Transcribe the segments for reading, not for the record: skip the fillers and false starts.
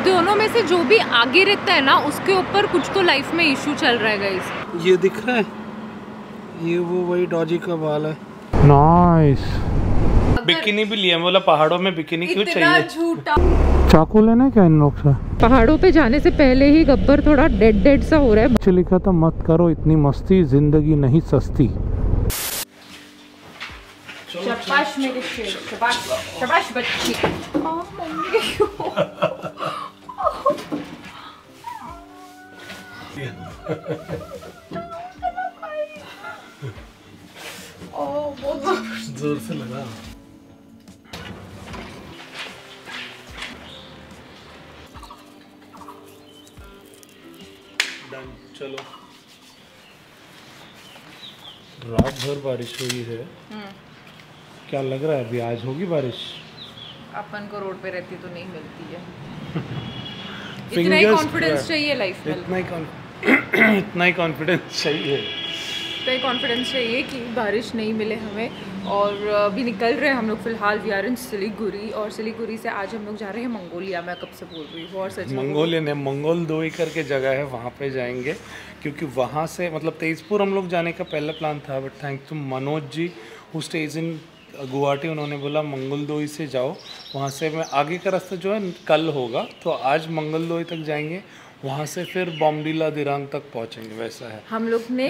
दोनों में से जो भी आगे रहता है ना उसके ऊपर कुछ तो लाइफ में इशू चल रहा है गाइस। ये दिख रहा है, ये वो वही डॉजी का बाल है। नाइस। बिकिनी भी लिया, बोला पहाड़ों में बिकिनी क्यों चाहिए? झूठा। चाकू लेना क्या इन लोग से? पहाड़ों पे जाने से पहले ही गब्बर थोड़ा डेड सा हो रहा है। नीचे लिखा था मत करो इतनी मस्ती, जिंदगी नहीं सस्ती। शाबाश मेरे शेर, शाबाश शाबाश बच्ची। जोर से लगा। डन, चलो। रात भर बारिश हुई है। क्या लग रहा है अभी आज होगी बारिश? अपन को रोड पे रहती तो नहीं मिलती है। इतना ही कॉन्फिडेंस चाहिए लाइफ में। इतना ही कॉन्फिडेंस चाहिए। इतना ही कॉन्फिडेंस चाहिए कि बारिश नहीं मिले हमें। और अभी निकल रहे हैं हम लोग फिलहाल। वी आर इन सिलीगुड़ी और सिलीगुड़ी से आज हम लोग जा रहे हैं मंगोलिया। मैं कब से बोल रही हूँ और सच मंगोलिया ने मंगोलदोई करके जगह है, वहाँ पे जाएंगे क्योंकि वहाँ से मतलब तेजपुर हम लोग जाने का पहला प्लान था, but thanks to Manoj ji who stays in Guwahati, उन्होंने बोला मंगोलदोई से जाओ, वहाँ से मैं आगे का रास्ता जो है कल होगा, तो आज मंगोलदोई तक जाएंगे, वहाँ से फिर बॉम्डिला दिरांग तक पहुँचेंगे। वैसा है। हम लोग ने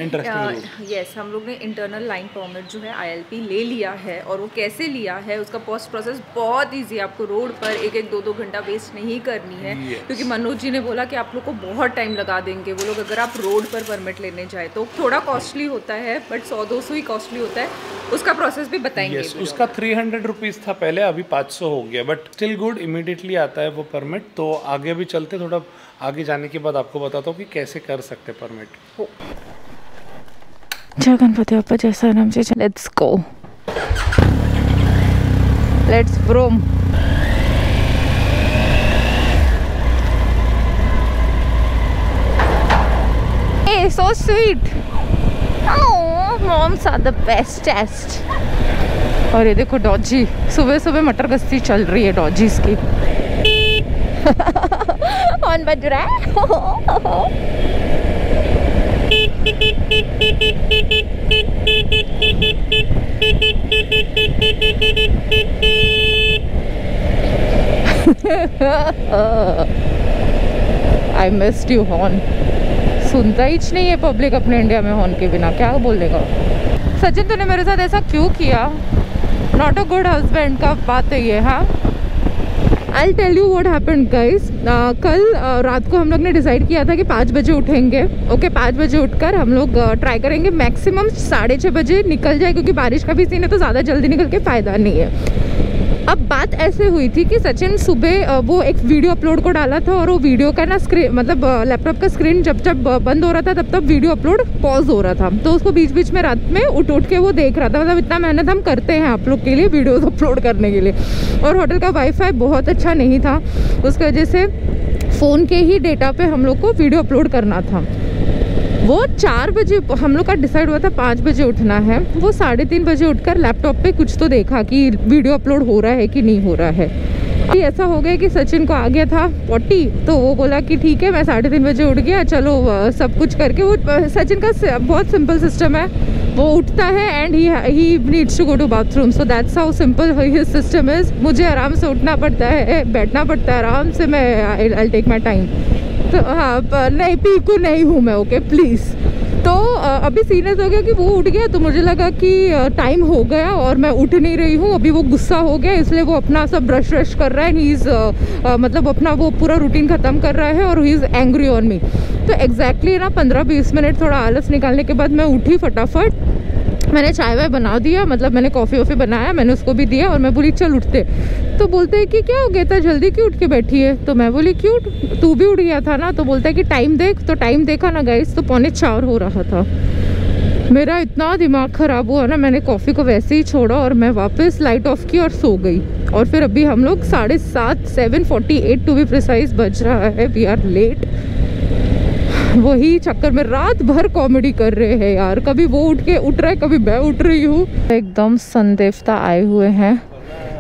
हम लोग ने इंटरनल लाइन परमिट जो है ILP ले लिया है। और वो कैसे लिया है उसका पोस्ट प्रोसेस बहुत ईजी है। आपको रोड पर एक 2 घंटा वेस्ट नहीं करनी है। क्योंकि मनोज जी ने बोला कि आप लोग को बहुत टाइम लगा देंगे वो लोग अगर आप रोड पर परमिट लेने जाए तो। थोड़ा कॉस्टली होता है बट 100-200 ही कॉस्टली होता है। उसका प्रोसेस भी बताएंगे। उसका 300 रुपीज़ था पहले, अभी 500 हो गया, बट स्टिल गुड, इमीडिएटली आता है वो परमिट। तो आगे भी चलते, थोड़ा आगे जाने के बाद आपको बताता हूँ कि कैसे कर सकते परमिट। जय गणपति बप्पा, जैसा नाम से let's go, let's broom. Hey, so sweet. Oh, moms are the bestest. और ये देखो डॉजी, सुबह सुबह मटर गश्ती चल रही है डॉजीज की। कौन बज रहा है? I missed you horn. सुनता ही नहीं है पब्लिक अपने इंडिया में हॉर्न के बिना, क्या बोलेगा? सचिन तूने मेरे साथ ऐसा क्यों किया? नॉट अ गुड हस्बैंड का बात है ये। हाँ, I'll tell you what happened guys। कल रात को हम लोग ने डिसाइड किया था कि 5 बजे उठेंगे। ओके, 5 बजे उठकर हम लोग ट्राई करेंगे मैक्सिमम 6:30 बजे निकल जाए, क्योंकि बारिश का भी सीन है तो ज़्यादा जल्दी निकल के फ़ायदा नहीं है। अब बात ऐसे हुई थी कि सचिन सुबह वो एक वीडियो अपलोड को डाला था और वो वीडियो का ना स्क्रीन मतलब लैपटॉप का स्क्रीन जब बंद हो रहा था तब वीडियो अपलोड पॉज हो रहा था। तो उसको बीच बीच में रात में उठ के वो देख रहा था। मतलब इतना मेहनत हम करते हैं आप लोग के लिए वीडियोस अपलोड करने के लिए। और होटल का वाईफाई बहुत अच्छा नहीं था, उसकी वजह से फ़ोन के ही डेटा पे हम लोग को वीडियो अपलोड करना था। वो 4 बजे हम लोग का डिसाइड हुआ था 5 बजे उठना है। वो 3:30 बजे उठकर लैपटॉप पे कुछ तो देखा कि वीडियो अपलोड हो रहा है कि नहीं हो रहा है। अभी ऐसा हो गया कि सचिन को आ गया था 40, तो वो बोला कि ठीक है मैं 3:30 बजे उठ गया, चलो सब कुछ करके। वो सचिन का बहुत सिंपल सिस्टम है, वो उठता है and he needs to go to bathroom, so that's how simple his system is. मुझे आराम से उठना पड़ता है, बैठना पड़ता है आराम से, मैं आई टेक माई टाइम। तो हाँ, नहीं पीकू नहीं हूँ मैं, ओके प्लीज़। तो अभी सीरियस हो गया कि वो उठ गया, तो मुझे लगा कि टाइम हो गया और मैं उठ नहीं रही हूँ। अभी वो गुस्सा हो गया, इसलिए वो अपना सब ब्रश कर रहा है। ही इज़ मतलब अपना वो पूरा रूटीन ख़त्म कर रहा है और he is angry on me. तो एग्जैक्टली ना 15-20 मिनट थोड़ा आलस निकालने के बाद मैं उठी फटाफट। मैंने चाय वाय बना दिया, मतलब मैंने कॉफ़ी वॉफ़ी बनाया, मैंने उसको भी दिया और मैं बोली चल उठते। तो बोलते हैं कि क्या हो गया, इतना जल्दी क्यों उठ के बैठी है? तो मैं बोली क्यों, तू भी उठ गया था ना? तो बोलता है कि टाइम देख। तो टाइम देखा ना गाइस, तो 3:45 हो रहा था। मेरा इतना दिमाग ख़राब हुआ ना, मैंने कॉफ़ी को वैसे ही छोड़ा और मैं वापस लाइट ऑफ की और सो गई। और फिर अभी हम लोग 7:30 7:48 टू बी प्रिसाइज बज रहा है, वी आर लेट। वही चक्कर में रात भर कॉमेडी कर रहे हैं यार, कभी वो उठ रहा है, कभी मैं उठ रही हूँ। एकदम संदेवता आए हुए हैं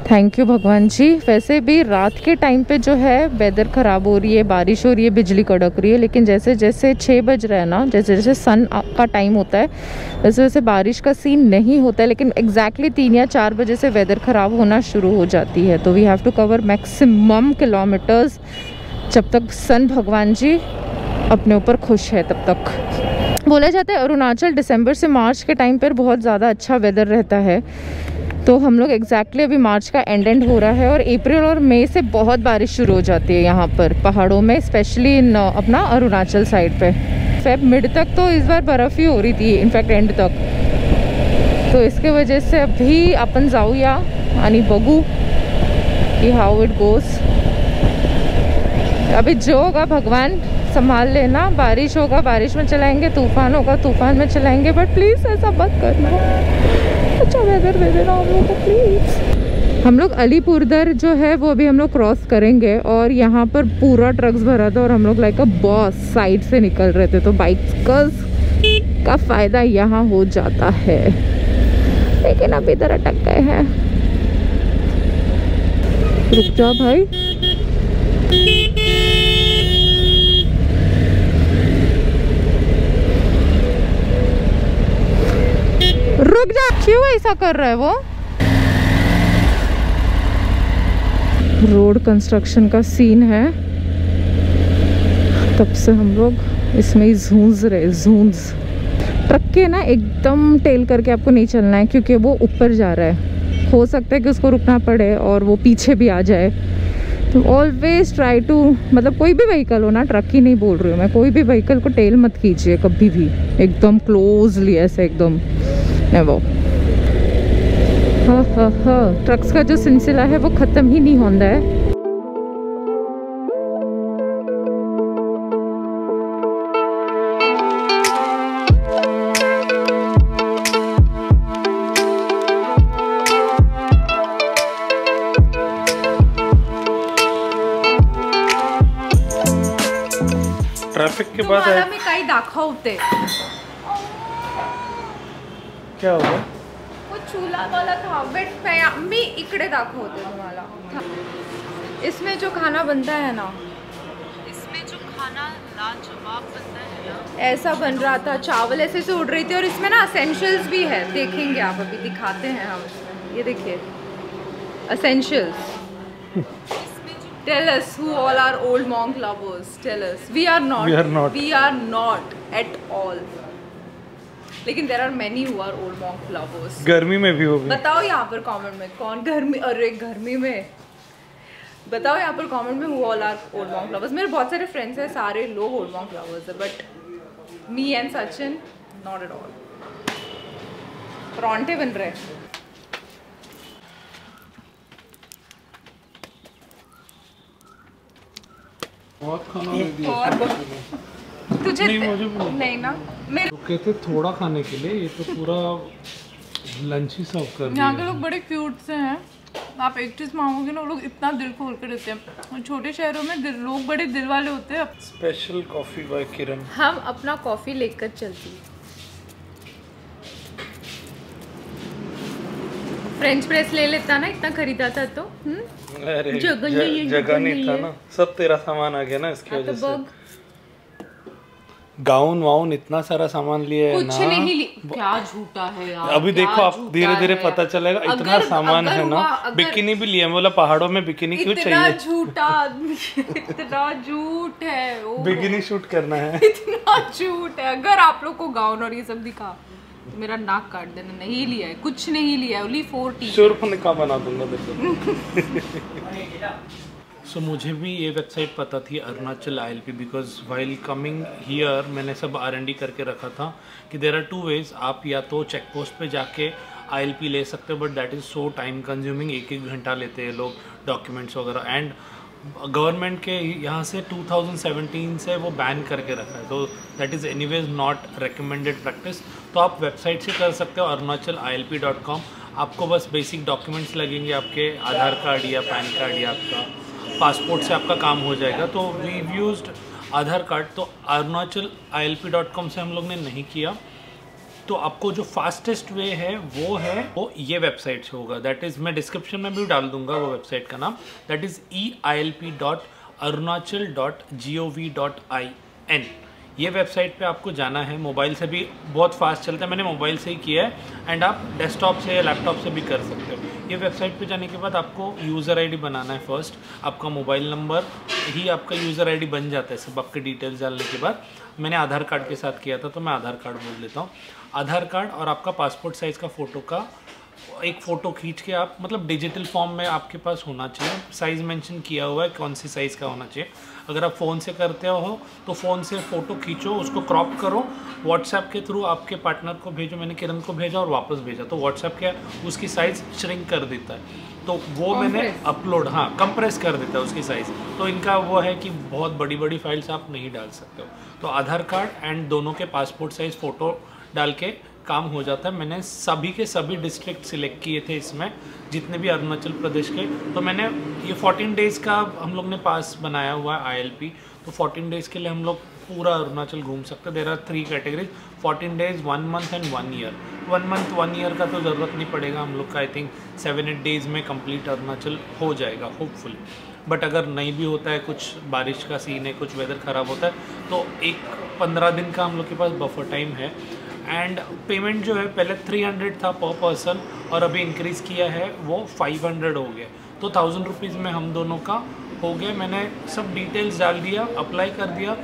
थैंक यू भगवान जी। वैसे भी रात के टाइम पे जो है वेदर ख़राब हो रही है, बारिश हो रही है, बिजली कड़क रही है, लेकिन जैसे जैसे 6 बज रहा है ना, जैसे जैसे सन का टाइम होता है वैसे वैसे बारिश का सीन नहीं होता है, लेकिन एग्जैक्टली 3 या 4 बजे से वेदर ख़राब होना शुरू हो जाती है। तो we have to cover maximum kilometres जब तक सन भगवान जी अपने ऊपर खुश है तब तक। बोला जाता है अरुणाचल दिसंबर से मार्च के टाइम पर बहुत ज़्यादा अच्छा वेदर रहता है। तो हम लोग एग्जैक्टली अभी मार्च का एंड हो रहा है और अप्रैल और मई से बहुत बारिश शुरू हो जाती है यहाँ पर पहाड़ों में, स्पेशली इन अपना अरुणाचल साइड पे। फेब मिड तक तो इस बार बर्फ़ ही हो रही थी, इनफैक्ट एंड तक। तो इसके वजह से अभी अपन जाऊया आणि बघू कि हाउ इट गोज़। अभी जो होगा भगवान संभाल लेना। बारिश होगा बारिश में चलाएंगे, तूफान होगा तूफान में चलाएंगे, बट प्लीज़ ऐसा मत करना। अच्छा वेदर दे देना हम लोग को प्लीज़। हम लोग अलीपुरदर जो है वो अभी हम लोग क्रॉस करेंगे और यहाँ पर पूरा ट्रक्स भरा था और हम लोग लाइक अ बॉस साइड से निकल रहे थे, तो बाइकर्स का फ़ायदा यहाँ हो जाता है। लेकिन अभी इधर अटक गए हैं। रुक जा भाई। रुक जा, क्यों ऐसा कर रहा है वो? रोड कंस्ट्रक्शन का सीन है, तब से हम लोग इसमें ही झूंझ रहे। ट्रक के ना एकदम टेल करके आपको नहीं चलना है क्योंकि वो ऊपर जा रहा है। हो सकता है कि उसको रुकना पड़े और वो पीछे भी आ जाए। तो ऑलवेज ट्राई टू, मतलब कोई भी व्हीकल हो ना, ट्रक ही नहीं बोल रही हूँ मैं, कोई भी व्हीकल को टेल मत कीजिए कभी भी, एकदम क्लोजली ऐसे एकदम वो। हाँ, ट्रक्स का जो सिलसिला है वो ख़त्म ही नहीं होता है। ट्रैफिक के बाद तुम्हाला मी काही दाखवते। क्या होगा? वो चूल्हा वाला था, बट मी इकडे दाखवते तुम्हाला। इसमें जो खाना बनता है ना, इसमें जो खाना लाजवाब बनता है ना, ऐसा बन रहा था। चावल ऐसे से उड़ रही थी और इसमें ना असेंशियल्स भी है, देखेंगे आप, अभी दिखाते हैं हम। ये देखिए essentials. Tell us who all are old monk lovers. Tell us. We are not. We are not at all. लेकिन there are many who are old monk lovers. गर्मी में भी होगी। बताओ यहाँ पर कमेंट में कौन गर्मी, अरे गर्मी में बताओ यहाँ पर कमेंट में who all are old monk lovers. मेरे बहुत सारे फ्रेंड्स हैं, सारे लोग old monk lovers हैं, but me and Sachin not at all. परांठे बन रहे हैं। बहुत खाना दे दिया। तुझे नहीं, मुझे नहीं ना, मेरे तो कहते थोड़ा खाने के लिए, ये तो पूरा लंच ही सर्व कर दिया। यहाँ के लोग बड़े क्यूट से हैं। आप एक चीज़ मांगोगे ना, वो लोग इतना दिल खोल कर देते हैं। छोटे शहरों में लोग बड़े दिल वाले होते हैं। स्पेशल कॉफी बाय किरण। हम अपना कॉफी लेकर चलती है। फ्रेंच प्रेस ले लेता ना, इतना खरीदा था तो। अरे जगह नहीं था ना, सब तेरा सामान आ गया ना, इसकी वजह से। गाउन वाउन इतना सारा सामान लिया है कुछ ना। नहीं क्या झूठा है यार। अभी देखो आप धीरे धीरे पता चलेगा, इतना सामान है ना। बिकिनी भी लिया, बोला पहाड़ों में बिकिनी क्यों चाहिए? झूठा आदमी, इतना झूठ है। बिकिनी शूट करना है, इतना झूठ है। अगर आप लोग को गाउन और ये सब दिखा तो मेरा नाक काट देना। नहीं लिया है, कुछ नहीं लिया है, ओनली 40। सिर्फ निकाह बना दूंगा देखो। सो मुझे भी ये वेबसाइट पता थी, Arunachal ILP, because while coming here मैंने सब R&D करके रखा था कि देर आर 2 ways। आप या तो चेक पोस्ट पे जाके ILP ले सकते हो, but that is so time consuming, 1-1 घंटा लेते हैं लोग डॉक्यूमेंट्स वगैरह। एंड गवर्नमेंट के यहाँ से 2017 से वो बैन करके रखा है, तो that is anyways not recommended practice. तो आप वेबसाइट से कर सकते हो, arunachalilp.com। आपको बस बेसिक डॉक्यूमेंट्स लगेंगे, आपके आधार कार्ड या पैन कार्ड या आपका पासपोर्ट से आपका काम हो जाएगा। तो वी यूज्ड आधार कार्ड, तो arunachalilp.com से हम लोग ने नहीं किया। तो आपको जो फास्टेस्ट वे है वो ये वेबसाइट से होगा। दैट इज़, मैं डिस्क्रिप्शन में भी डाल दूंगा वो वेबसाइट का नाम। That is eilp.arunachal.gov.in। ये वेबसाइट पे आपको जाना है। मोबाइल से भी बहुत फास्ट चलता है, मैंने मोबाइल से ही किया है, एंड आप डेस्कटॉप से या लैपटॉप से भी कर सकते हो। ये वेबसाइट पे जाने के बाद आपको यूज़र आईडी बनाना है फर्स्ट। आपका मोबाइल नंबर ही आपका यूज़र आईडी बन जाता है सब आपके डिटेल्स डालने के बाद। मैंने आधार कार्ड के साथ किया था तो मैं आधार कार्ड बोल देता हूँ। आधार कार्ड और आपका पासपोर्ट साइज़ का फ़ोटो का एक फ़ोटो खींच के आप, मतलब डिजिटल फॉर्म में आपके पास होना चाहिए। साइज़ मेंशन किया हुआ है कौन सी साइज़ का होना चाहिए। अगर आप फ़ोन से करते हो तो फ़ोन से फ़ोटो खींचो, उसको क्रॉप करो, व्हाट्सएप के थ्रू आपके पार्टनर को भेजो। मैंने किरण को भेजा और वापस भेजा, तो व्हाट्सएप क्या उसकी साइज़ श्रिंक कर देता है, तो वो मैंने अपलोड, हाँ कंप्रेस कर देता है उसकी साइज़। तो इनका वो है कि बहुत बड़ी बड़ी फाइल्स आप नहीं डाल सकते हो। तो आधार कार्ड एंड दोनों के पासपोर्ट साइज़ फ़ोटो डाल के काम हो जाता है। मैंने सभी के सभी डिस्ट्रिक्ट सिलेक्ट किए थे इसमें, जितने भी अरुणाचल प्रदेश के। तो मैंने ये 14 डेज़ का हम लोग ने पास बनाया हुआ है ILP। तो 14 डेज़ के लिए हम लोग पूरा अरुणाचल घूम सकते हैं। There are 3 categories, 14 days, 1 month and 1 year. 1 month 1 year का तो ज़रूरत नहीं पड़ेगा हम लोग का। आई थिंक 7-8 डेज़ में कंप्लीट अरुणाचल हो जाएगा होपफुली। बट अगर नहीं भी होता है, कुछ बारिश का सीन है, कुछ वेदर ख़राब होता है, तो एक 15 दिन का हम लोग के पास बफर टाइम है। एंड पेमेंट जो है पहले 300 था पर पर्सन और अभी इंक्रीज़ किया है वो 500 हो गया। तो 1000 रुपीज़ में हम दोनों का हो गया। मैंने सब डिटेल्स डाल दिया, अप्लाई कर दिया,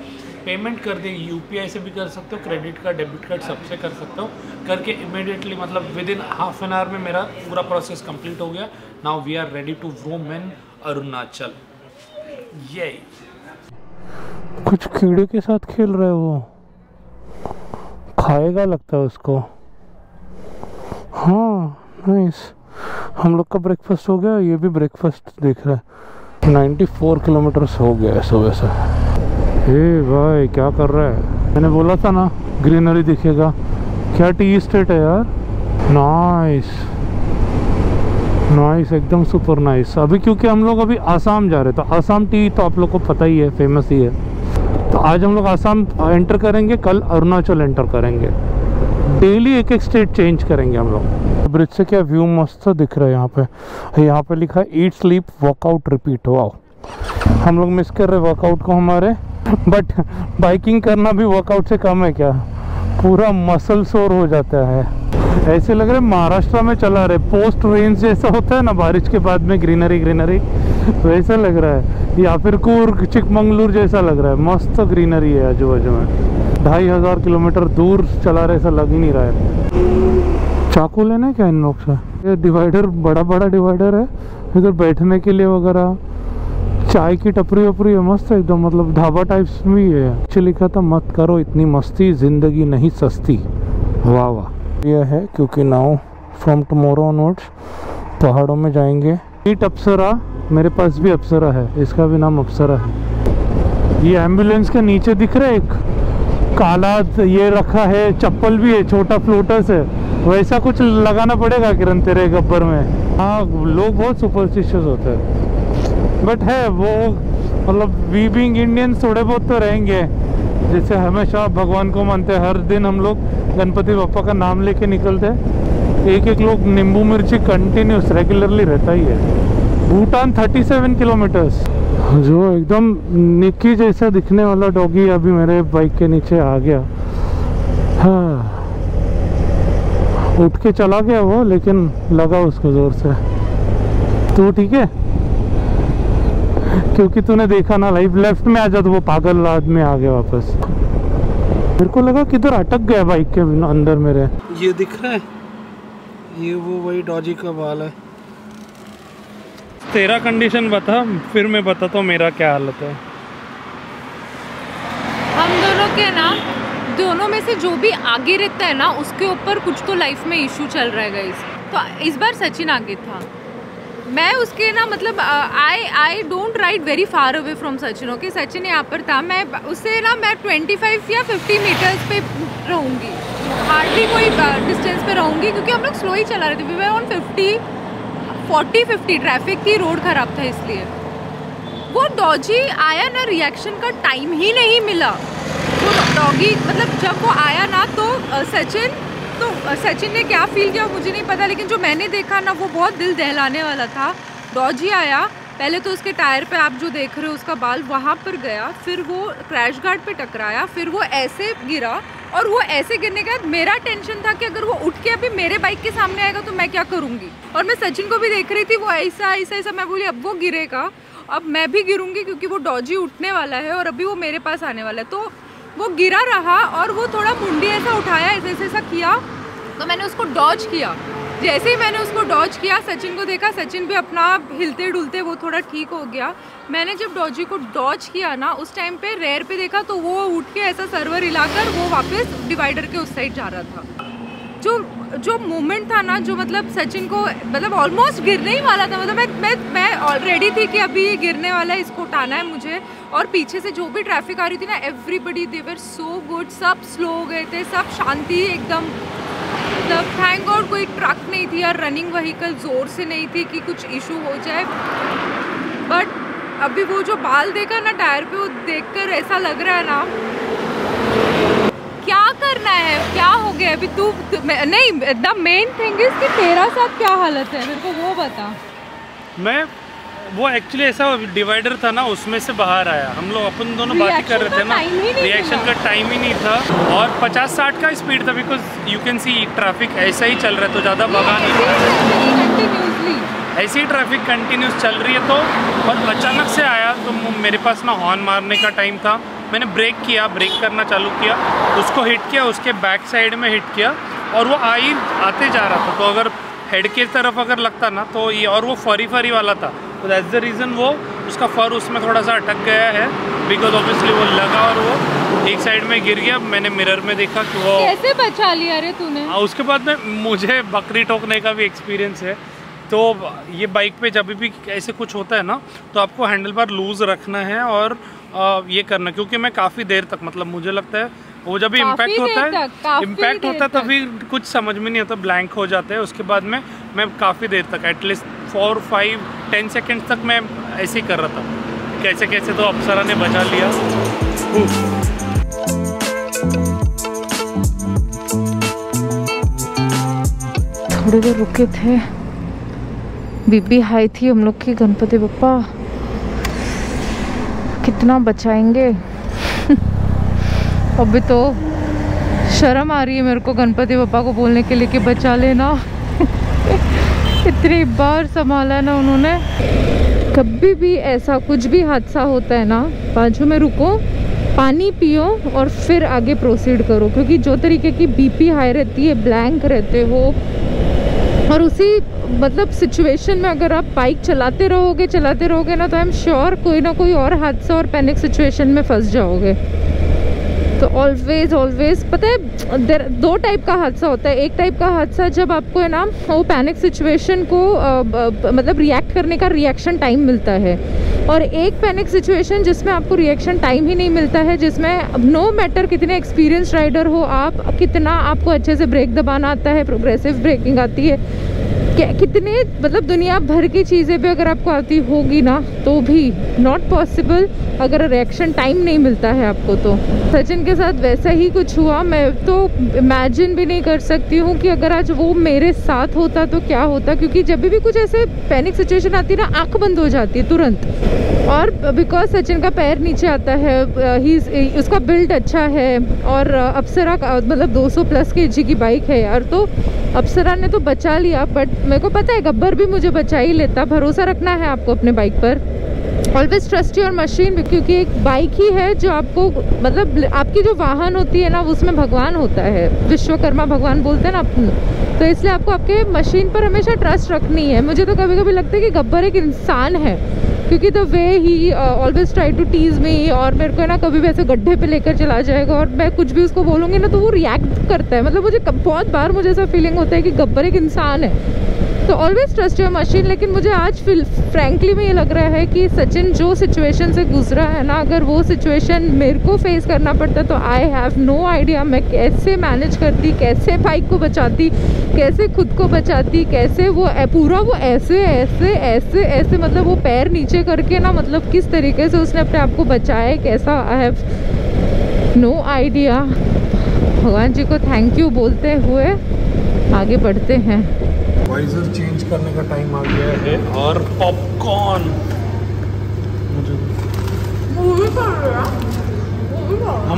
पेमेंट कर दी। UPI से भी कर सकते हो, क्रेडिट कार्ड, डेबिट कार्ड सबसे कर सकते हो। करके इमीडिएटली, मतलब within half an hour में मेरा पूरा प्रोसेस कंप्लीट हो गया। Now we are ready to roam in Arunachal. ये कुछ कीड़े के साथ खेल रहे हो, खाएगा लगता है उसको। हाँ नाइस। हम लोग का ब्रेकफास्ट हो गया, ये भी ब्रेकफास्ट देख रहा है। 94 किलोमीटर्स हो गया है सुबह से। हे भाई क्या कर रहा है? मैंने बोला था ना ग्रीनरी दिखेगा। क्या टी स्टेट है यार। नाइस नाइस, एकदम सुपर नाइस। अभी क्योंकि हम लोग अभी आसाम जा रहे, तो आसाम टी तो आप लोग को पता ही है, फेमस ही है। तो आज हम लोग आसाम एंटर करेंगे, कल अरुणाचल एंटर करेंगे। डेली एक एक स्टेट चेंज करेंगे हम लोग। ब्रिज से क्या व्यू मस्त दिख रहा है। यहाँ पे लिखा है eat sleep workout repeat. Wow, हम लोग मिस कर रहे वर्कआउट को हमारे। बट बाइकिंग करना भी वर्कआउट से कम है क्या? पूरा मसल सोर हो जाता है। ऐसे लग रहा है महाराष्ट्र में चला रहे। पोस्ट रेंज जैसा होता है ना, बारिश के बाद में ग्रीनरी ग्रीनरी, वैसा लग रहा है। या फिर कूर्ग चिकमंगलुर जैसा लग रहा है। मस्त ग्रीनरी है आजू बाजू में। 2500 किलोमीटर दूर चला रहे, ऐसा लग ही नहीं रहा है। चाकू लेना है क्या इन लोग से? ये डिवाइडर बड़ा बड़ा डिवाइडर है, इधर बैठने के लिए वगैरह। चाय की टपरी वपरी है मस्त एकदम, मतलब ढाबा टाइप्स में ही है। अच्छे लिखा था मत करो इतनी मस्ती, जिंदगी नहीं सस्ती। वाह वाह। यह है क्योंकि नाउ फ्रॉम टुमारो ऑनवर्ड्स पहाड़ों में जाएंगे। ईट अप्सरा, मेरे पास भी अप्सरा है, इसका भी नाम अप्सरा है। ये एम्बुलेंस के नीचे दिख रहा है एक काला ये रखा है, चप्पल भी है, छोटा फ्लोटस है। वैसा कुछ लगाना पड़ेगा किरण तेरे गब्बर में। हाँ, लोग बहुत सुपरस्टिशियस होते हैं, बट है वो, मतलब वी बीइंग इंडियंस थोड़े बहुत तो रहेंगे। जैसे हमेशा भगवान को मानते हैं, हर दिन हम लोग गणपति बप्पा का नाम लेके निकलते हैं। एक लोग नींबू मिर्ची कंटिन्यूस रेगुलरली रहता ही है। भूटान 37 किलोमीटर्स। जो एकदम निक्की जैसा दिखने वाला डॉगी अभी मेरे बाइक के नीचे आ गया। हाँ, उठ के चला गया वो, लेकिन लगा उसको जोर से। तो ठीक है, क्योंकि तूने देखा ना लाइव, लेफ्ट में आ जा तो वो पागल आदमी आ गया वापस। मेरे को लगा किधर अटक गया बाइक के अंदर मेरे। ये दिख रहा है, ये वो वही डॉजी का बाल है। तेरा कंडीशन बता, फिर मैं बताता हूँ मेरा क्या हालत है। हम दोनों के ना, दोनों में से जो भी आगे रहता है ना, उसके ऊपर कुछ तो लाइफ में इशू चल रहा है गाइस। तो इस बार सचिन आगे था, मैं उसके ना, मतलब I don't ride very far away from Sachin. Okay, Sachin यहाँ पर था, मैं उससे ना मैं 25 या 50 मीटर्स पे रहूँगी, हार्डली कोई डिस्टेंस पे रहूँगी, क्योंकि हम लोग स्लो ही चला रहे थे। वी वर ऑन 40-50, ट्रैफिक थी, रोड खराब था इसलिए। वो डॉजी आया ना, रिएक्शन का टाइम ही नहीं मिला। वो डॉगी, मतलब जब वो आया ना, तो सचिन तो सचिन ने क्या फील किया मुझे नहीं पता, लेकिन जो मैंने देखा ना वो बहुत दिल दहलाने वाला था। डॉजी आया, पहले तो उसके टायर पे आप जो देख रहे हो उसका बाल वहाँ पर गया, फिर वो क्रैश गार्ड पे टकराया, फिर वो ऐसे गिरा, और वो ऐसे गिरने के बाद मेरा टेंशन था कि अगर वो उठ के अभी मेरे बाइक के सामने आएगा तो मैं क्या करूँगी। और मैं सचिन को भी देख रही थी, वो ऐसा ऐसा ऐसा, मैं बोली अब वो गिरेगा, अब मैं भी गिरूँगी, क्योंकि वो डॉजी उठने वाला है और अभी वो मेरे पास आने वाला है। तो वो गिरा रहा और वो थोड़ा मुंडी ऐसा उठाया, ऐसा ऐसा किया, तो मैंने उसको डॉज किया। जैसे ही मैंने उसको डॉज किया, सचिन को देखा, सचिन भी अपना हिलते डुलते वो थोड़ा ठीक हो गया। मैंने जब डॉजी को डॉज किया ना, उस टाइम पे रेयर पे देखा तो वो उठ के ऐसा सर्वर हिलाकर वो वापस डिवाइडर के उस साइड जा रहा था। जो मोमेंट था ना, जो मतलब सचिन को मतलब ऑलमोस्ट गिरने ही वाला था, मतलब मैं ऑलरेडी थी कि अभी ये गिरने वाला है, इसको उठाना है मुझे। और पीछे से जो भी ट्रैफिक आ रही थी ना, everybody they were so good, सब स्लो हो गए थे, सब शांति एकदम, मतलब थैंक गॉड कोई ट्रक नहीं थी या रनिंग व्हीकल ज़ोर से नहीं थी कि कुछ इशू हो जाए। बट अभी वो जो बाल देखा ना टायर पे, वो देखकर ऐसा लग रहा है ना, क्या करना है, क्या हो गया अभी तू नहीं, द मेन थिंग इज कि तेरा साथ क्या हालत है, मेरे को वो बता। मैं वो एक्चुअली ऐसा डिवाइडर था ना, उसमें से बाहर आया, हम लोग अपन दोनों बात ही कर रहे थे ना, रिएक्शन का टाइम ही नहीं था, और 50-60 का स्पीड था, because you can see traffic ऐसा ही चल रहा है, तो ज़्यादा भगा नहीं था, ऐसी ही ट्रैफिक कंटिन्यूस चल रही है। तो और अचानक से आया, तो मेरे पास ना हॉर्न मारने का टाइम था, मैंने ब्रेक किया, ब्रेक करना चालू किया, उसको हिट किया, उसके बैक साइड में हिट किया, और वो आते जा रहा था, तो अगर हेड के तरफ अगर लगता ना तो ये, और वो फरी वाला था, तो दैट्स द रीज़न वो उसका फर उसमें थोड़ा सा अटक गया है, बिकॉज ऑब्वियसली वो लगा और वो एक साइड में गिर गया। मैंने मिरर में देखा कि वो कैसे बचा लिया रे तूने। उसके बाद में मुझे बकरी ठोकने का भी एक्सपीरियंस है, तो ये बाइक पे जब भी ऐसे कुछ होता है ना, तो आपको हैंडल बार लूज़ रखना है और ये करना, क्योंकि मैं काफ़ी देर तक, मतलब मुझे लगता है वो जब भी इम्पैक्ट होता है तभी कुछ समझ में नहीं आता, ब्लैंक हो जाता है। उसके बाद में मैं काफ़ी देर तक, एटलीस्ट 4-5-10 सेकेंड्स तक मैं ऐसे ही कर रहा था, कैसे कैसे तो अप्सरा ने बचा लिया। थोड़ी देर रुके थे, बीबी हाई थी हम लोग की, गणपति बप्पा कितना बचाएंगे। अभी तो शर्म आ रही है मेरे को गणपति बप्पा को बोलने के लिए कि बचा लेना। इतनी बार संभाला ना उन्होंने। कभी भी ऐसा कुछ भी हादसा होता है ना, बाजू में रुको, पानी पियो और फिर आगे प्रोसीड करो, क्योंकि जो तरीके की बीपी हाई रहती है, ब्लैंक रहते हो, और उसी मतलब सिचुएशन में अगर आप बाइक चलाते रहोगे ना, तो आई एम श्योर कोई ना कोई और हादसा और पैनिक सिचुएशन में फंस जाओगे। तो ऑलवेज पता है, दो टाइप का हादसा होता है। एक टाइप का हादसा जब आपको है ना वो पैनिक सिचुएशन को मतलब रिएक्ट करने का रिएक्शन टाइम मिलता है, और एक पैनिक सिचुएशन जिसमें आपको रिएक्शन टाइम ही नहीं मिलता है, जिसमें नो मैटर कितने एक्सपीरियंस राइडर हो आप, कितना आपको अच्छे से ब्रेक दबाना आता है, प्रोग्रेसिव ब्रेकिंग आती है, कितने मतलब दुनिया भर की चीज़ें भी अगर आपको आती होगी ना, तो भी नॉट पॉसिबल अगर रिएक्शन टाइम नहीं मिलता है आपको। तो सचिन के साथ वैसा ही कुछ हुआ। मैं तो इमेजिन भी नहीं कर सकती हूँ कि अगर आज वो मेरे साथ होता तो क्या होता, क्योंकि जब भी कुछ ऐसे पैनिक सिचुएशन आती है ना, आँख बंद हो जाती है तुरंत। और बिकॉज सचिन का पैर नीचे आता है, उसका बिल्ड अच्छा है, और अप्सरा का मतलब 200+ kg की बाइक है यार, तो अप्सरा ने तो बचा लिया। बट मेरे को पता है गब्बर भी मुझे बचा ही लेता। भरोसा रखना है आपको अपने बाइक पर, ऑलवेज ट्रस्ट योर मशीन, क्योंकि एक बाइक ही है जो आपको मतलब आपकी जो वाहन होती है ना, उसमें भगवान होता है, विश्वकर्मा भगवान बोलते हैं ना अपन, तो इसलिए आपको आपके मशीन पर हमेशा ट्रस्ट रखनी है। मुझे तो कभी कभी लगता है कि गब्बर एक इंसान है, क्योंकि the way he always try to tease me, और मेरे को ना कभी भी ऐसे गड्ढे पे लेकर चला जाएगा, और मैं कुछ भी उसको बोलूँगी ना तो वो रिएक्ट करता है। मतलब मुझे बहुत बार मुझे ऐसा फीलिंग होता है कि गब्बर एक इंसान है। तो ऑलवेज ट्रस्ट योर मशीन। लेकिन मुझे आज फ्रैंकली में ये लग रहा है कि सचिन जो सिचुएशन से गुजरा है ना, अगर वो सिचुएशन मेरे को फेस करना पड़ता तो आई हैव नो आइडिया मैं कैसे मैनेज करती, कैसे बाइक को बचाती, कैसे खुद को बचाती, कैसे वो पूरा वो ऐसे मतलब वो पैर नीचे करके ना, मतलब किस तरीके से उसने अपने आप को बचाया, कैसा, आई हैव नो आइडिया। भगवान जी को थैंक यू बोलते हुए आगे बढ़ते हैं। वाइजर चेंज करने का टाइम आ गया है और पॉपकॉर्न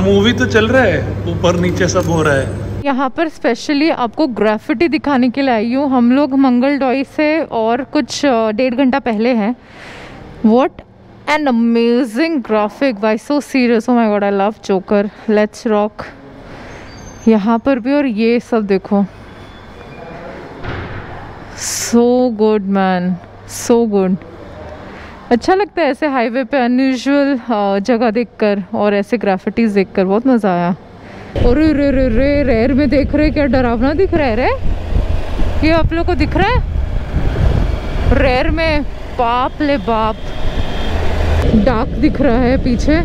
मूवी तो चल रहा है, ऊपर नीचे सब हो रहा है। यहाँ पर स्पेशली आपको ग्राफिटी दिखाने के लिए आई हूँ। हम लोग मंगलडोई से और कुछ 1.5 घंटा पहले हैं। What an amazing graphic, why so serious, oh my god, I love Joker, let's rock. यहाँ पर भी, और ये सब देखो, so good man, so good. अच्छा लगता है ऐसे हाईवे पे अनयूजुअल जगह देखकर और ऐसे ग्राफिटीज देखकर, बहुत मज़ा आया। और रे रे रे रेयर में देख रहे, क्या डरावना दिख रहा है रे, ये आप लोग को दिख रहा है रेयर में? बाप ले बाप, डार्क दिख रहा है पीछे,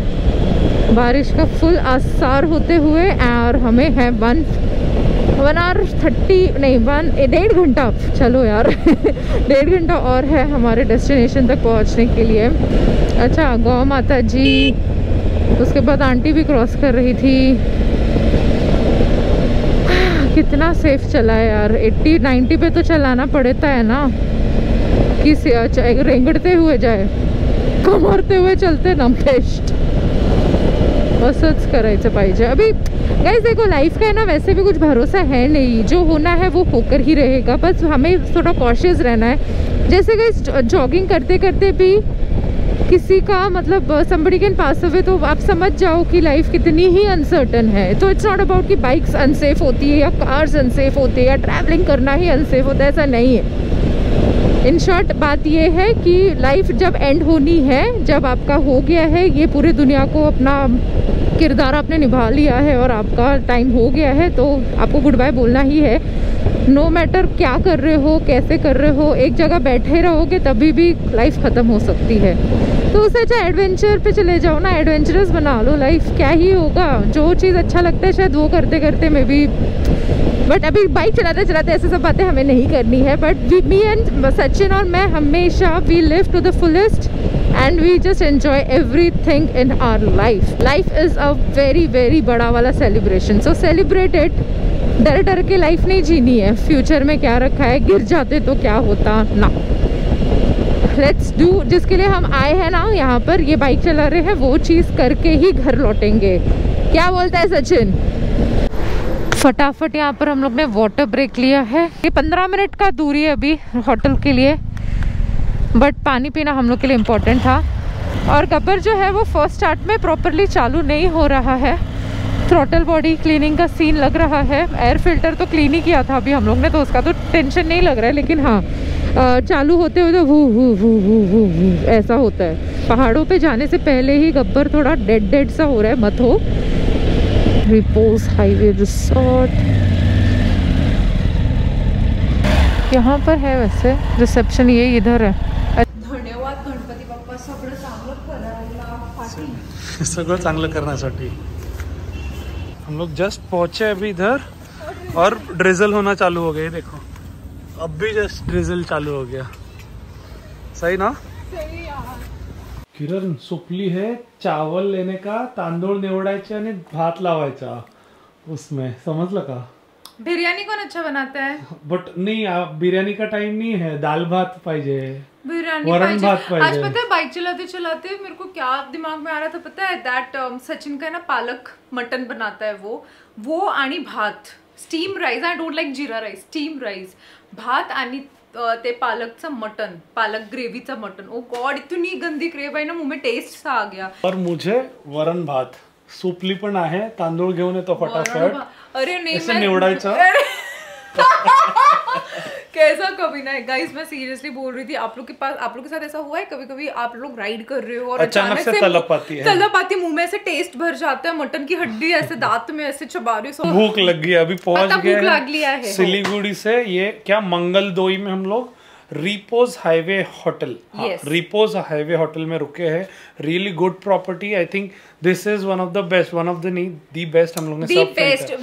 बारिश का फुल आसार होते हुए। और हमें है 1.5 घंटा, चलो यार 1.5 घंटा और है हमारे डेस्टिनेशन तक पहुंचने के लिए। अच्छा, गौ माता जी, उसके बाद आंटी भी क्रॉस कर रही थी। कितना सेफ चला है यार, 80-90 पे तो चलाना पड़ता है ना, कि रेंगड़ते हुए जाए, कमरते हुए चलते ना बेस्ट, असंच करायचं पाहिजे। अभी गाइस देखो, लाइफ का है ना, वैसे भी कुछ भरोसा है नहीं, जो होना है वो होकर ही रहेगा, बस हमें थोड़ा कॉशियस रहना है। जैसे गाइस जॉगिंग करते करते भी किसी का मतलब somebody can pass away, तो आप समझ जाओ कि लाइफ कितनी ही अनसर्टन है। तो इट्स नॉट अबाउट कि बाइक्स अनसेफ होती है या कार्स अनसेफ होती है या ट्रैवलिंग करना ही अनसेफ होता है, ऐसा नहीं है। इन शॉर्ट बात ये है कि लाइफ जब एंड होनी है, जब आपका हो गया है, ये पूरी दुनिया को अपना किरदार आपने निभा लिया है और आपका टाइम हो गया है, तो आपको गुड बाय बोलना ही है। नो मैटर क्या कर रहे हो, कैसे कर रहे हो, एक जगह बैठे रहोगे तभी भी लाइफ ख़त्म हो सकती है। तो उससे अच्छा एडवेंचर पे चले जाओ ना, एडवेंचरस बना लो लाइफ, क्या ही होगा। जो चीज़ अच्छा लगता है शायद वो करते करते में भी, बट अभी बाइक चलाते चलाते ऐसे सब बातें हमें नहीं करनी है। बट मी एंड सचिन और मैं हमेशा we live to the fullest and we just enjoy everything in our life. Life is a very very बड़ा वाला सेलिब्रेशन, सो सेलिब्रेट इट। डर डर के लाइफ नहीं जीनी है, फ्यूचर में क्या रखा है, गिर जाते तो क्या होता ना। लेट्स डू, जिसके लिए हम आए हैं ना यहाँ पर, ये बाइक चला रहे हैं, वो चीज़ करके ही घर लौटेंगे। क्या बोलता है सचिन? फटाफट यहाँ पर हम लोग ने वाटर ब्रेक लिया है। ये 15 मिनट का दूरी है अभी होटल के लिए, बट पानी पीना हम लोग के लिए इम्पोर्टेंट था। और गब्बर जो है वो फर्स्ट स्टार्ट में प्रॉपरली चालू नहीं हो रहा है, थ्रॉटल बॉडी क्लीनिंग का सीन लग रहा है। एयर फिल्टर तो क्लीन ही किया था अभी हम लोग ने, तो उसका तो टेंशन नहीं लग रहा है, लेकिन हाँ चालू होते हुए तो वू ऐसा होता है। पहाड़ों पे जाने से पहले ही गब्बर थोड़ा डेड सा हो रहा है, मत हो। रिपोज हाईवे रिसोर्ट यहाँ पर है, वैसे रिसेप्शन ये इधर है। धन्यवाद गणपती बाप्पा, सगळं चांगलं करायला, सगळं चांगलं करण्यासाठी। हम लोग जस्ट पहुंचे अभी इधर और ड्रिजल होना चालू हो गया, देखो अब भी जस्ट ड्रिजल चालू हो गया। सही ना? सही यार। किरण सुपली है, चावल लेने का, तांदूळ निवडायचे आणि भात लावायचा उसमें, समझला का? बिरयानी कौन अच्छा बनाता है? बट नहीं, बिरयानी का टाइम नहीं है, दाल भात पाहिजे, बिरयानी वरण भात आज पाहिजे। पता है बाइक चलाते चलाते मेरे को क्या दिमाग में आ रहा था पता है, दैट सचिन का ना पालक मटन बनाता है वो आणि भात, steam rice. I don't like जीरा राईस, स्टीम राईस, भात आणि ते पालकचं मटन, पालक ग्रेवीचा मटन। ओ गॉड, इतनी गंदी क्रेव आहे ना, मुंह में टेस्ट सा आ गया। और मुझे वरण भात, सुपली पण आहे, तांदूळ घेऊन येतो फटाफट। अरे नहीं, ऐसे निवडायचं। कैसा कभी ना गाइस, मैं सीरियसली बोल रही थी, आप लोग के पास, आप लोग के साथ ऐसा हुआ है कभी कभी आप लोग राइड कर रहे हो और अचानक से तलब आती है, मुंह में से टेस्ट भर जाता है, मटन की हड्डी ऐसे दांत में ऐसे चबा रही हो, भूख लग गई। अभी पहुंच गए है सिलीगुड़ी से, ये क्या मंगलदोई में हम लोग repose highway hotel, repose highway hotel में रुके हैं। Really good property, I think this is one of the best, one of the best हम लोग ने दी सब बेस्ट।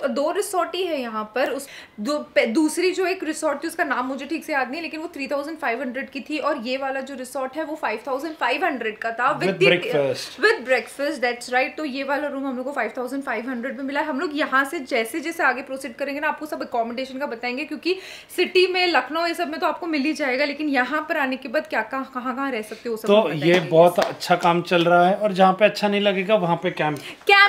दो रिसोर्ट ही है यहाँ पर। उस दूसरी जो एक रिसोर्ट थी उसका नाम मुझे ठीक से याद नहीं, लेकिन वो 3500 की थी, और ये वाला जो रिसोर्ट है वो 5500 का था विद ब्रेकफास्ट। That's right. तो ये वाला रूम हम लोग को 5500 में मिला। हम लोग यहाँ से जैसे जैसे आगे प्रोसीड करेंगे ना, आपको सब अकोमोडेशन का बताएंगे, क्योंकि सिटी में लखनऊ ये सब में तो आपको मिल ही जाएगा, लेकिन यहाँ पर आने के बाद क्या कहाँ रह सकते हो सब तो ये बहुत अच्छा काम चल रहा है। और जहाँ पे अच्छा नहीं लगेगा वहाँ पे कैंप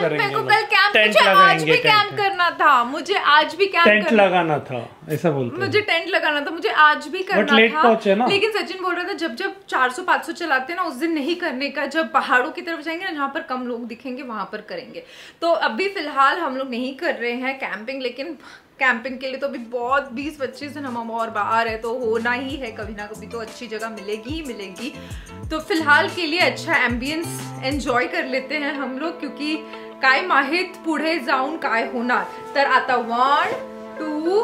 मेरे को कल कैंप, मुझे आज भी कैंप करना था, मुझे आज भी कैंप टेंट लगाना था, ऐसा बोलते हैं। मुझे टेंट लगाना था, मुझे आज भी करना था, लेकिन सचिन बोल रहा था जब 400-500 चलाते हैं ना, उस दिन नहीं करने का। जब पहाड़ों की तरफ जाएंगे ना, जहाँ पर कम लोग दिखेंगे वहां पर करेंगे। तो अभी फिलहाल हम लोग नहीं कर रहे हैं कैंपिंग, लेकिन कैंपिंग के लिए तो अभी बहुत 20-25 दिन हम और बाहर है, तो होना ही है कभी ना कभी, तो अच्छी जगह मिलेगी ही मिलेगी। तो फिलहाल के लिए अच्छा एम्बियंस एंजॉय कर लेते हैं हम लोग, क्योंकि काय माहित पुढे जाऊन काय होणार। तर आता 1 2